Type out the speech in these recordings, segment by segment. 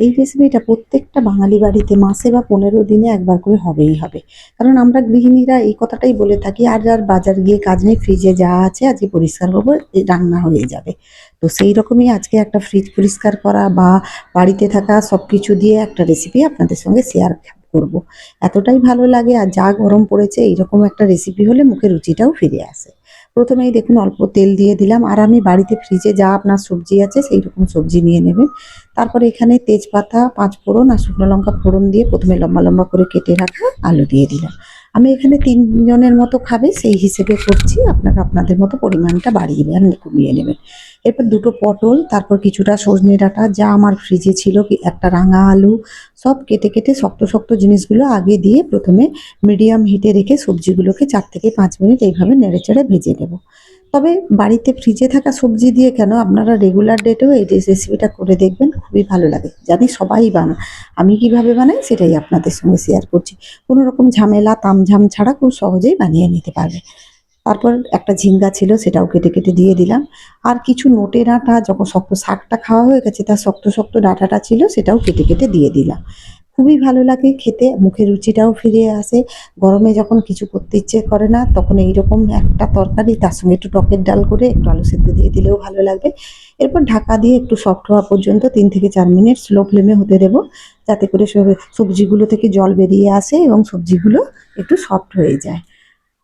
এই রেসিপিটা প্রত্যেকটা বাঙালি বাড়িতে মাসে বা 15 দিনে একবার করে হবেই হবে। কারণ আমরা গৃহিণীরা এই কথাটাই বলে থাকি, আর বাজার গিয়ে কাজ নেই, ফ্রিজে যা আছে আজকে পরিষ্কার করবো, রান্না হয়ে যাবে। তো সেই রকমই আজকে একটা ফ্রিজ পরিষ্কার করা বা বাড়িতে থাকা সবকিছু দিয়ে একটা রেসিপি আপনাদের সঙ্গে শেয়ার করব। এতটাই ভালো লাগে, আর যা গরম পড়েছে এইরকম একটা রেসিপি হলে মুখে রুচিটাও ফিরে আসে। প্রথমেই দেখুন অল্প তেল দিয়ে দিলাম, আর আমি বাড়িতে ফ্রিজে যা আপনার সবজি আছে সেই রকম সবজি নিয়ে নেবেন। তারপরে এখানে তেজপাতা, পাঁচফোড়ন আর শুকনো লঙ্কা ফোড়ন দিয়ে প্রথমে লম্বা লম্বা করে কেটে রাখা আলু দিয়ে দিলাম। আমি এখানে 3 জনের মতো খাবে সেই হিসেবে করছি, আপনারা আপনাদের মতো পরিমাণটা বাড়িয়ে আর কমিয়ে নেবেন। এরপর দুটো পটল, তারপর কিছুটা সজনে ডাঁটা যা আমার ফ্রিজে ছিল, একটা রাঙা আলু, সব কেটে কেটে শক্ত শক্ত জিনিসগুলো আগে দিয়ে প্রথমে মিডিয়াম হিটে রেখে সবজিগুলোকে 4 থেকে 5 মিনিট এইভাবে নেড়েচেড়ে ভেজে নেব। তবে বাড়িতে ফ্রিজে থাকা সবজি দিয়ে কেন, আপনারা রেগুলার ডেটেও এই রেসিপিটা করে দেখবেন, খুবই ভালো লাগে। জানি সবাই বানায়, আমি কিভাবে বানাই সেটাই আপনাদের সঙ্গে শেয়ার করছি। কোনো রকম ঝামেলা তামঝাম ছাড়া খুব সহজেই বানিয়ে নিতে পারবে। তারপর একটা ঝিঙ্গা ছিল সেটাও কেটে কেটে দিয়ে দিলাম। আর কিছু নোটে ডাঁটা, যখন শক্ত শাকটা খাওয়া হয়ে গেছে তার শক্ত শক্ত ডাঁটাটা ছিল সেটাও কেটে কেটে দিয়ে দিলাম। খুবই ভালো লাগে খেতে, মুখে রুচিটাও ফিরে আসে। গরমে যখন কিছু করতে ইচ্ছে করে না তখন এইরকম একটা তরকারি, তার সঙ্গে একটু টকের ডাল করে একটু আলু সেদ্ধ দিয়ে দিলেও ভালো লাগবে। এরপর ঢাকা দিয়ে একটু সফট হওয়া পর্যন্ত 3 থেকে 4 মিনিট স্লো ফ্লেমে হতে দেবো, যাতে করে সবজিগুলো থেকে জল বেরিয়ে আসে এবং সবজিগুলো একটু সফট হয়ে যায়।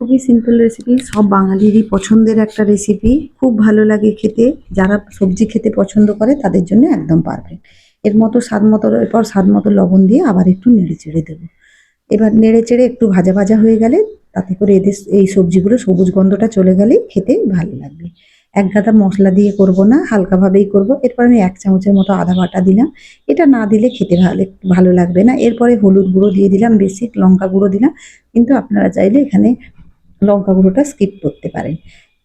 খুবই সিম্পল রেসিপি, সব বাঙালিরই পছন্দের একটা রেসিপি, খুব ভালো লাগে খেতে। যারা সবজি খেতে পছন্দ করে তাদের জন্য একদম পারফেক্ট। এর মতো স্বাদ মতো, এরপর স্বাদ মতো লবণ দিয়ে আবার একটু নেড়ে চেড়ে দেবো। এবার নেড়ে চেড়ে একটু ভাজা ভাজা হয়ে গেলে, তাতে করে এদের এই সবজিগুলো সবুজ গন্ধটা চলে গেলেই খেতে ভালো লাগবে। এক গাদা মশলা দিয়ে করব না, হালকাভাবেই করব। এরপর আমি 1 চামচের মতো আদা বাটা দিলাম। এটা না দিলে খেতে ভালো লাগবে না। এরপরে হলুদ গুঁড়ো দিয়ে দিলাম, বেসিক লঙ্কা গুঁড়ো দিলাম, কিন্তু আপনারা চাইলে এখানে লঙ্কা গুঁড়োটা স্কিপ করতে পারেন।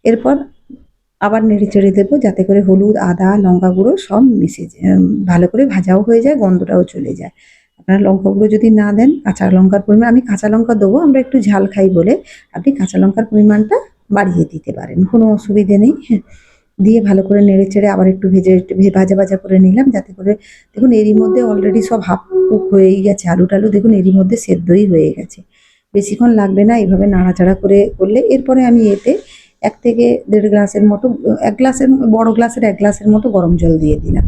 এরপর আবার নেড়ে চেড়ে দেবো, যাতে করে হলুদ, আদা, লঙ্কা গুঁড়ো সব মিশে ভালো করে ভাজাও হয়ে যায়, গন্ধটাও চলে যায়। আপনারা লঙ্কা গুঁড়ো যদি না দেন, কাঁচা লঙ্কার পরিমাণ, আমি কাঁচা লঙ্কা দেবো, আমরা একটু ঝাল খাই বলে আপনি কাঁচা লঙ্কার পরিমাণটা বাড়িয়ে দিতে পারেন, কোনো অসুবিধে নেই। হ্যাঁ, দিয়ে ভালো করে নেড়ে চেড়ে আবার একটু ভাজা ভাজা করে নিলাম, যাতে করে দেখুন এরই মধ্যে অলরেডি সব হাফ কুক হয়েই গেছে, আলু টালু দেখুন এরই মধ্যে সেদ্ধই হয়ে গেছে। বেশিক্ষণ লাগবে না এইভাবে নাড়াচাড়া করে করলে। এরপরে আমি এতে 1 থেকে 1.5 গ্লাসের মতো, 1 গ্লাসের, বড় গ্লাসের 1 গ্লাসের মতো গরম জল দিয়ে দিলাম।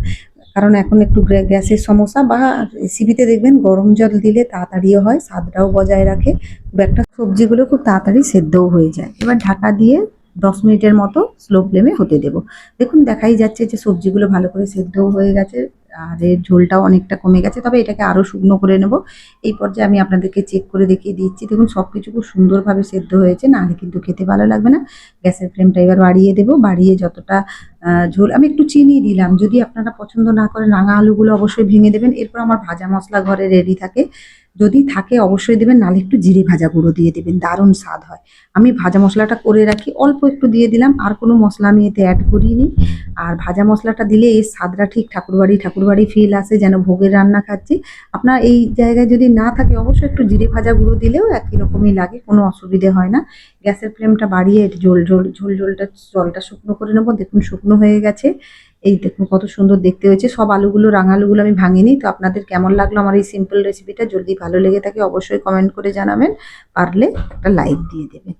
কারণ এখন একটু গ্যাসের সমস্যা, বা রেসিপিতে দেখবেন গরম জল দিলে তাড়াতাড়িও হয়, স্বাদটাও বজায় রাখে, খুব একটা সবজিগুলো খুব তাড়াতাড়ি সেদ্ধও হয়ে যায়। এবার ঢাকা দিয়ে 10 মিনিটের মতো স্লো ফ্লেমে হতে দেবো। দেখুন দেখাই যাচ্ছে যে সবজিগুলো ভালো করে সেদ্ধও হয়ে গেছে, আর এর ঝোলটাও অনেকটা কমে গেছে। তবে এটাকে আরও শুকনো করে নেব। এই পর্যায়ে আমি আপনাদেরকে চেক করে দেখিয়ে দিচ্ছি। দেখুন সবকিছু খুব সুন্দরভাবে সেদ্ধ হয়েছে, নাহলে কিন্তু খেতে ভালো লাগবে না। গ্যাসের ফ্লেমটা এবার বাড়িয়ে দেবো, বাড়িয়ে যতটা ঝোল, আমি একটু চিনি দিলাম। যদি আপনারা পছন্দ না করেন রাঙা আলুগুলো অবশ্যই ভেঙে দেবেন। এরপর আমার ভাজা মশলা ঘরে রেডি থাকে, যদি থাকে অবশ্যই দেবেন, নাহলে একটু জিরে ভাজা গুঁড়ো দিয়ে দেবেন, দারুণ স্বাদ হয়। আমি ভাজা মশলাটা করে রাখি, অল্প একটু দিয়ে দিলাম, আর কোনো মশলা আমি এতে অ্যাড করিনি। আর ভাজা মশলাটা দিলে এর স্বাদটা ঠিক ঠাকুরবাড়ি ফিল আসে, যেন ভোগের রান্না খাচ্ছি। আপনার এই জায়গায় যদি না থাকে অবশ্যই একটু জিরে ভাজা গুঁড়ো দিলেও একই রকমই লাগে, কোনো অসুবিধে হয় না। গ্যাসের ফ্লেমটা বাড়িয়ে ঝোলটা জলটা শুকনো করে নেবো। দেখুন শুকনো হয়ে গেছে, এই দেখুন কত সুন্দর দেখতে হয়েছে। সব আলুগুলো, রাঙা আলুগুলো আমি ভাঙিনি। তো আপনাদের কেমন লাগলো আমার এই সিম্পল রেসিপিটা? যদি ভালো লেগে থাকে অবশ্যই কমেন্ট করে জানাবেন, পারলে একটা লাইক দিয়ে দেবেন।